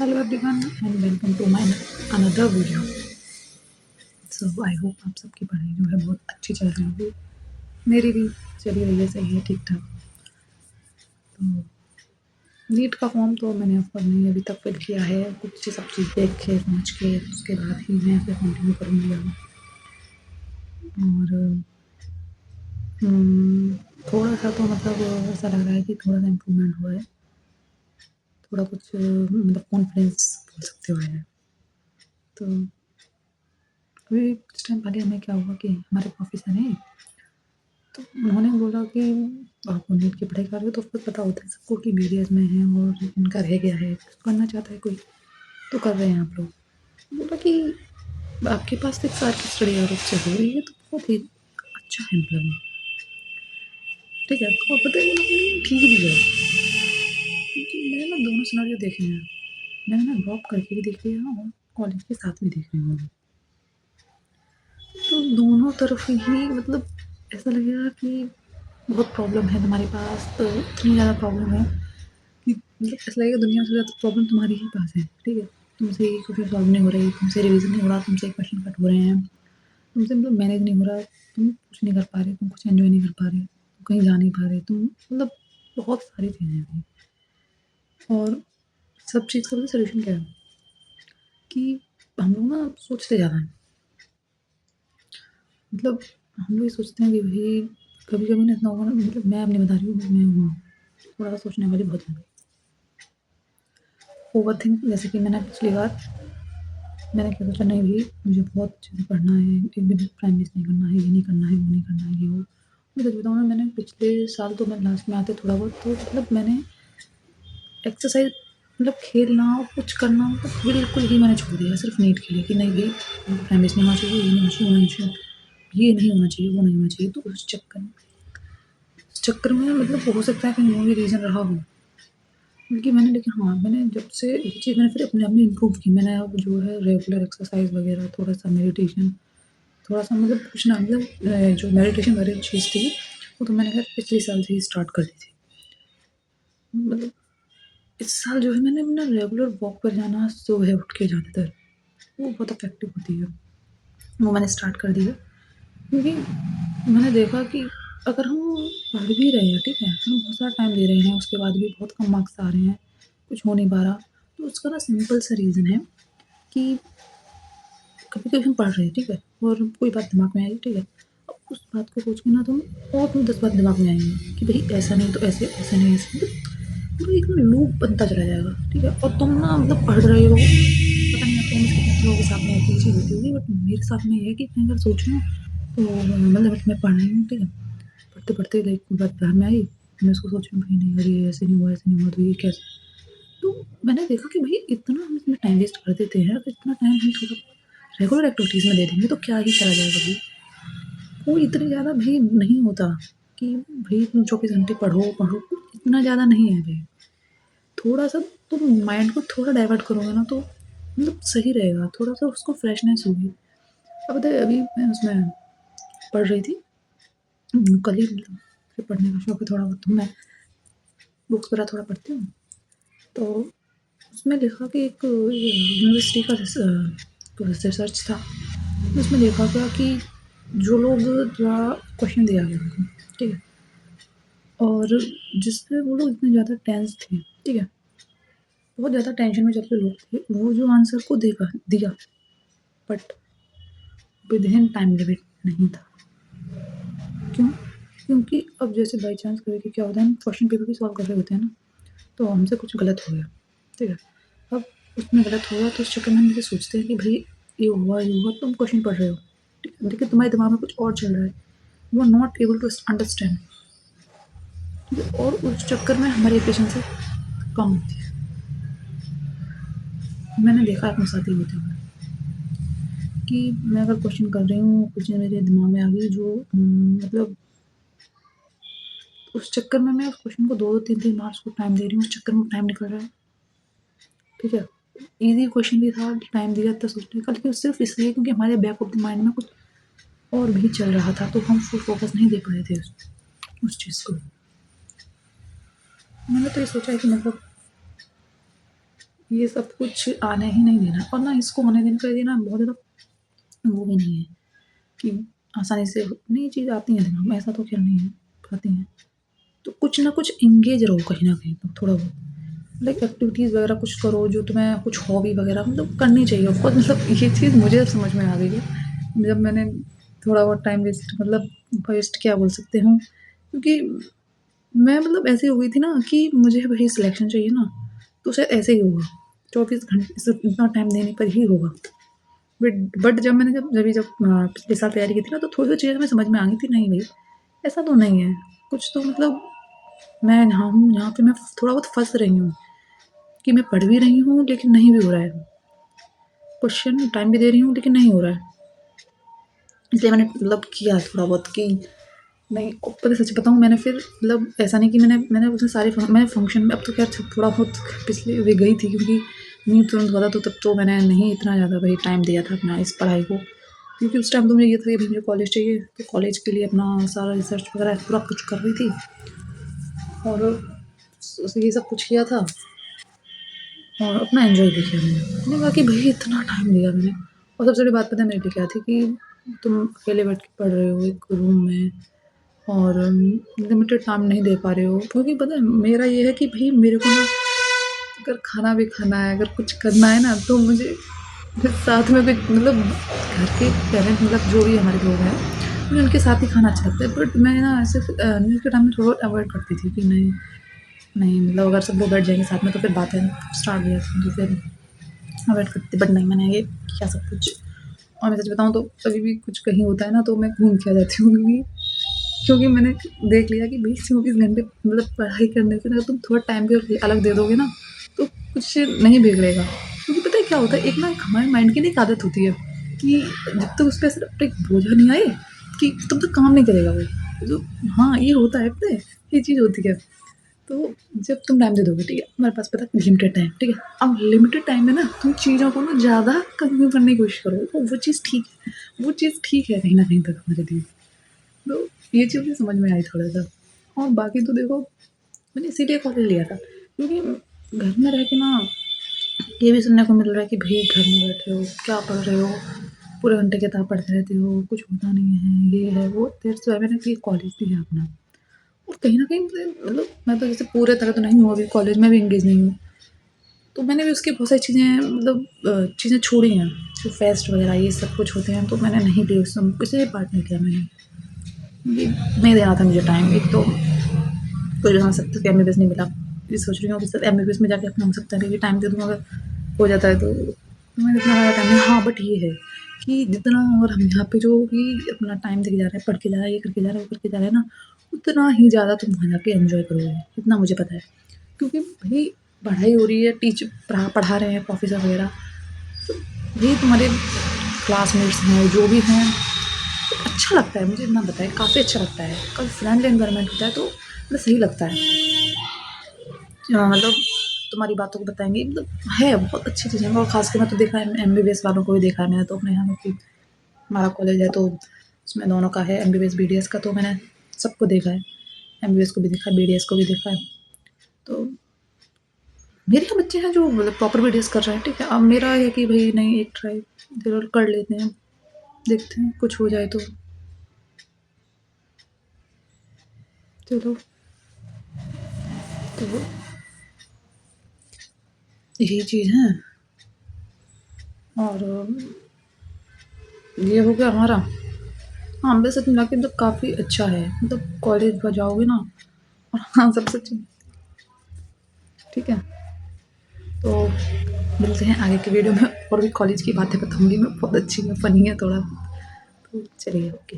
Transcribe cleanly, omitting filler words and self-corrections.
Hello everyone and welcome to my another video. So I hope आप सबकी पढ़ाई जो है बहुत अच्छी चल रही होगी। मेरी भी चली रही है, सही है, ठीक ठाक। तो नीट का फॉर्म तो मैंने ऑफर नहीं अभी तक फिल किया है। कुछ सब चीज़ देख के समझ के उसके बाद ही मैं फिर कंटिन्यू करूँगी आगे। और थोड़ा सा तो मतलब ऐसा लग रहा है कि थोड़ा सा इम्प्रूवमेंट हुआ है। थोड़ा कुछ मतलब कॉन्फिडेंस बोल सकते हो है। तो अभी कुछ टाइम पहले हमें क्या हुआ कि हमारे प्रोफेसर हैं, तो उन्होंने बोला कि आप नीट की पढ़ाई कर रहे हो तो फिर पता होता है सबको कि मीडियम में है और इनका रह गया है, करना चाहता है कोई तो कर रहे हैं आप लोग। बोला कि आपके पास तो एक साल की स्टडी और उससे हो रही है तो बहुत ही अच्छा है, मतलब ठीक है। तो पता है ठीक भी है, क्योंकि मैंने ना दोनों सिनारियो देखे हैं। मैंने ना ड्रॉप करके भी देख लिया और कॉलेज के साथ भी देख रही हूँ। तो दोनों तरफ ही मतलब ऐसा लगेगा कि बहुत प्रॉब्लम है तुम्हारे पास, तो इतनी ज़्यादा प्रॉब्लम है कि मतलब ऐसा लगेगा दुनिया में सबसे ज़्यादा प्रॉब्लम तुम्हारी ही पास है, ठीक है। तुमसे ये क्वेश्चन सॉल्व नहीं हो रही, तुमसे रिवीजन नहीं हो रहा, तुमसे क्वेश्चन कट हो रहे हैं, तुमसे मतलब मैनेज नहीं हो रहा, तुम कुछ नहीं कर पा रहे, तुम कुछ एंजॉय नहीं कर पा रहे, तुम कहीं जा नहीं पा रहे, तुम मतलब बहुत सारी चीज़ें हैं। और सब चीज़ का सोल्यूशन क्या है कि हम लोग ना सोचते ज़्यादा हैं। मतलब हम लोग ये सोचते हैं कि भाई कभी कभी ना इतना होगा ना, मतलब मैं अपनी बता रही हूँ, मैं हूँ थोड़ा सा सोचने वाली बहुत हूँ। ओवर थिंक, जैसे कि मैंने पिछली बार मैंने क्या सोचा, नहीं भाई मुझे बहुत चीज़ें पढ़ना है, एक भी टाइम वेस्ट नहीं करना है, ये नहीं करना है, वो नहीं करना है, ये वो। मैं सच बताऊँ ना, मैंने पिछले साल तो मैं लास्ट में आते थोड़ा बहुत तो मतलब मैंने एक्सरसाइज मतलब खेलना कुछ करना मतलब बिल्कुल ही मैंने छोड़ दिया, सिर्फ नीट के लिए कि नहीं भाई टाइम वेस्ट नहीं होना चाहिए, ये नहीं होना चाहिए, वो नहीं होना चाहिए, ये नहीं होना चाहिए, वो नहीं होना चाहिए। तो उस चक्कर में मतलब हो सकता है कि वो भी रीज़न रहा हो, क्योंकि मैंने लेकिन हाँ, मैंने जब से ये चीज़ मैंने फिर अपने आप में इम्प्रूव की। मैंने अब जो है रेगुलर एक्सरसाइज वगैरह, थोड़ा-सा मेडिटेशन, थोड़ा-सा मतलब कुछ ना मतलब जो मेडिटेशन वाली चीज़ थी, वो तो मैंने खैर पिछले साल से ही स्टार्ट कर दी थी। मतलब इस साल जो है मैंने अपना रेगुलर वॉक पर जाना सुबह उठ के ज़्यादातर, वो बहुत इफ़ेक्टिव होती है। वो मैंने स्टार्ट कर दिया, क्योंकि मैंने देखा कि अगर हम पढ़ भी रहे हैं, ठीक है, हम बहुत सारा टाइम दे रहे हैं, उसके बाद भी बहुत कम मार्क्स आ रहे हैं, कुछ हो नहीं पा रहा, तो उसका ना सिंपल सा रीज़न है कि कभी-कभी हम पढ़ रहे हैं, ठीक है, और कोई बात दिमाग में आई, ठीक है, अब उस बात को सोच के ना तुम 10 बात दिमाग में आएँगी कि भई ऐसा नहीं तो ऐसे, ऐसा नहीं ऐसे, मतलब एक ना लूप बनता चला जाएगा, ठीक है, और तुम ना मतलब पढ़ रहे हो, पता नहीं आपको में कितने लोगों के साथ में ऐसी चीज़ होती होगी, बट मेरे साथ में ये है कि मैं अगर सोचूँ तो मतलब मैं पढ़ रही हूँ, ठीक है, पढ़ते-पढ़ते लाइक कोई बात ध्यान में आई, मैं उसको सोच रही हूँ, भई नहीं यार ये ऐसे नहीं हुआ, ऐसे नहीं हुआ तो ये कैसे? तो मैंने देखा कि भई इतना हम इसमें टाइम वेस्ट कर देते हैं, तो इतना टाइम हम थोड़ा रेगुलर एक्टिविटीज़ में दे देंगे तो क्या ही करा जाएगा भाई। वो इतनी ज़्यादा भी नहीं होता कि भई तुम 24 घंटे पढ़ो, पढ़ो, इतना ज़्यादा नहीं है भई। थोड़ा-सा तुम माइंड को थोड़ा डाइवर्ट करोगे ना तो मतलब सही रहेगा, थोड़ा-सा उसको फ्रेशनेस होगी। अब पता है अभी मैं उसमें पढ़ रही थी, कल ही मतलब मुझे पढ़ने का शौक है थोड़ा बहुत, तो मैं बुक्स वगैरह थोड़ा पढ़ती हूँ। तो उसमें लिखा कि एक यूनिवर्सिटी का रिसर्च था। उसमें देखा गया कि जो लोग थोड़ा क्वेश्चन दिया गया उनको, ठीक है, और जिसपे वो लोग इतने ज़्यादा टेंस थे, ठीक है, बहुत ज़्यादा टेंशन में जब से लोग थे, वो जो आंसर को देगा दिया, बट विदिन टाइम लिमिट नहीं था। क्यों? क्योंकि अब जैसे बाई चांस कभी कि क्या होता है, हम क्वेश्चन पेपर भी सॉल्व कर रहे होते हैं ना, तो हमसे कुछ गलत हो गया, ठीक है। अब उसमें गलत हुआ तो उस चक्कर में हम ये सोचते हैं कि भाई ये हुआ, तुम क्वेश्चन पढ़ रहे हो, ठीक है, लेकिन तुम्हारे दिमाग में कुछ और चल रहा है, you are not able to understand, ठीक है, और उस चक्कर में हमारी एफिशिएंसी कम होती है। मैंने देखा है अपने साथ ही होते हुए कि मैं अगर क्वेश्चन कर रही हूँ, कुछ चीज़ मेरे दिमाग में आ गई जो मतलब उस चक्कर में मैं उस क्वेश्चन को 2-2 3-3 बार उसको टाइम दे रही हूँ, उस चक्कर में टाइम निकल रहा है, ठीक है। ईज़ी क्वेश्चन भी था, टाइम दिया था सोचने का, लेकिन सिर्फ़ इसलिए क्योंकि हमारे बैक ऑफ द माइंड में कुछ और भी चल रहा था, तो हम फुल फ़ोकस नहीं दे पाए थे उस चीज़ को। मैंने तो ये सोचा है कि मतलब ये सब कुछ आने ही नहीं देना और ना इसको होने देने के लिए ना बहुत ज़्यादा वो भी नहीं है कि आसानी से नई चीज़ आती है दिमाग में, ऐसा तो ख़ैर नहीं है, आती हैं। तो कुछ ना कुछ एंगेज रहो कहीं न कहीं तो थोड़ा बहुत। लाइक एक्टिविटीज़ वगैरह कुछ करो जो तुम्हें कुछ हॉबी वगैरह मतलब करनी चाहिए ऑफ कोर्स मतलब ये चीज़ मुझे अब समझ में आ गई है। जब मैंने थोड़ा बहुत टाइम वेस्ट मतलब वेस्ट क्या बोल सकते हो क्योंकि मैं मतलब ऐसे हो गई थी ना कि मुझे वही सिलेक्शन चाहिए ना, तो शायद ऐसे ही होगा। 24 घंटे सिर्फ़ इतना टाइम देने पर ही होगा। बट जब मैंने पिछले साल तैयारी की थी ना तो थोड़ी-सी चीज़ें हमें समझ में आ गई थी नहीं भई, ऐसा तो नहीं है। कुछ तो मतलब मैं यहाँ हूँ, यहाँ पे मैं थोड़ा बहुत फँस रही हूँ कि मैं पढ़ भी रही हूँ लेकिन नहीं भी हो रहा है। क्वेश्चन टाइम भी दे रही हूँ लेकिन नहीं हो रहा है। इसलिए मैंने मतलब किया थोड़ा बहुत कि नहीं पता सच बताऊँ मैंने फिर मतलब ऐसा नहीं कि मैंने उसमें सारे मैं फंक्शन में अब तो ख़ैर थोड़ा बहुत पिछले वे गई थी क्योंकि न्यू तुरंत हुआ था तो तब तो मैंने नहीं इतना ज़्यादा भाई टाइम दिया था अपना इस पढ़ाई को। क्योंकि उस टाइम तो मुझे ये था कि भई मुझे कॉलेज चाहिए, तो कॉलेज के लिए अपना सारा रिसर्च वगैरह पूरा कुछ कर रही थी और ये सब कुछ किया था और अपना एन्जॉय भी किया मैंने। मैंने कहा कि भई इतना टाइम दिया मैंने और सबसे बड़ी बात पता है मेरे लिए क्या थी कि तुम अकेले बैठ के पढ़ रहे हो एक रूम में और लिमिटेड टाइम नहीं दे पा रहे हो क्योंकि पता है मेरा ये है कि भई मेरे को ना अगर खाना भी खाना है, अगर कुछ करना है ना तो मुझे फिर साथ में कुछ मतलब घर के पेरेंट्स मतलब जो भी हमारे लोग हैं, मुझे उनके साथ ही खाना अच्छा लगता है। बट मैं ना ऐसे न्यूज़ के टाइम में थोड़ा अवॉइड करती थी कि नहीं, नहीं मतलब अगर सब लोग बैठ जाएँगे साथ में तो फिर बातें स्टार्ट हो जाती हैं, तो फिर अवॉइड करती बट नहीं मैंने ये किया सब कुछ। और मैं सच बताऊँ तो कभी भी कुछ कहीं होता है ना तो मैं घूम के आ जाती हूँ क्योंकि क्योंकि मैंने देख लिया कि भई 24 घंटे मतलब पढ़ाई करने से अगर तुम थोड़ा टाइम भी अलग दे दोगे ना, तो कुछ नहीं बिगड़ेगा। क्योंकि पता है क्या होता है, एक ना हमारे माइंड की ना एक आदत होती है कि जब तक उस पे सिर्फ एक बोझा नहीं आए कि तब तक काम नहीं करेगा वो। जो हाँ, ये होता है पता है, ये चीज़ होती है। तो जब तुम टाइम दे दोगे, ठीक है, तुम्हारे पास पता है लिमिटेड टाइम, ठीक है। अब लिमिटेड टाइम में ना तुम चीज़ों को ना ज़्यादा कंज़्यूम करने की कोशिश करो, तो वो चीज़ ठीक है, वो चीज़ ठीक है कहीं न कहीं तक हमारे लिए। तो ये चीज़ मुझे समझ में आई थोड़ा-सा और बाकी तो देखो मैंने इसीलिए कॉलेज लिया था क्योंकि घर में रह के ना ये भी सुनने को मिल रहा है कि भई घर में बैठे हो, क्या पढ़ रहे हो, पूरे घंटे किताब पढ़ते रहते हो, कुछ होता नहीं है, ये है, वो दैट्स व्हाई मैंने फिर कॉलेज लिया अपना। और कहीं न कहीं मुझे मतलब मैं तो जैसे पूरे तरह तो नहीं हूँ अभी कॉलेज में भी एंगेज नहीं हूँ। तो मैंने भी उसकी बहुत सारी चीज़ें मतलब चीज़ें छोड़ी हैं, जो फेस्ट वगैरह ये सब कुछ होते हैं तो मैंने नहीं ली उसमें इसलिए पार्ट नहीं किया मैंने। ये नहीं देना था मुझे टाइम एक तो कोई समझ सकता है कि एमबीबीएस नहीं मिला। ये सोच रही हूँ कि सर एमबीबीएस में जाके अपना हो सकता है कि टाइम दे दूँ अगर हो जाता है तो। मैंने इतना ज़्यादा टाइम नहीं हाँ, बट ये है कि जितना अगर हम यहाँ पे जो भी अपना टाइम देके जा रहे हैं, पढ़ के जा रहे हैं, ये करके जा रहे हैं, वो करके जा रहे हैं ना, उतना ही ज़्यादा तुम वहाँ जाके एन्जॉय करोगे, इतना मुझे पता है। क्योंकि भई पढ़ाई हो रही है, पढ़ा पढ़ा रहे हैं प्रोफ़ेसर वगैरह, तो भई तुम्हारे क्लासमेट्स हैं, जो भी हैं, तो अच्छा लगता है मुझे इतना पता है, काफ़ी अच्छा लगता है। काफ़ी फ्रेंडली एनवायरनमेंट होता है तो मतलब सही लगता है। मतलब तुम्हारी बातों को बताएँगे मतलब है बहुत अच्छी चीज़ें हैं और ख़ास के मैं तो देखा है एमबीबीएस वालों को भी देखा है मैंने तो अपने यहाँ कि हमारा कॉलेज है तो उसमें दोनों का है एमबीबीएस, बीडीएस का तो मैंने सबको देखा है। एमबीबीएस को भी देखा है, बीडीएस को भी देखा है। तो मेरे यहाँ बच्चे हैं जो मतलब प्रॉपर बीडीएस कर रहे हैं, ठीक है। अब मेरा है कि भई नहीं एक ट्राई ज़रूर कर लेते हैं, देखते हैं कुछ हो जाए तो। चलो, तो यही चीज़ है और ये हो गया हमारा हाँ, वैसे तो जाके तो काफ़ी अच्छा है, मतलब कॉलेज में जाओगे ना और हाँ, सबसे ठीक है, तो मिलते हैं आगे के वीडियो में और भी कॉलेज की बातें बताऊँगी मैं, बहुत अच्छी है, फ़नी है थोड़ा, तो चलिए ओके।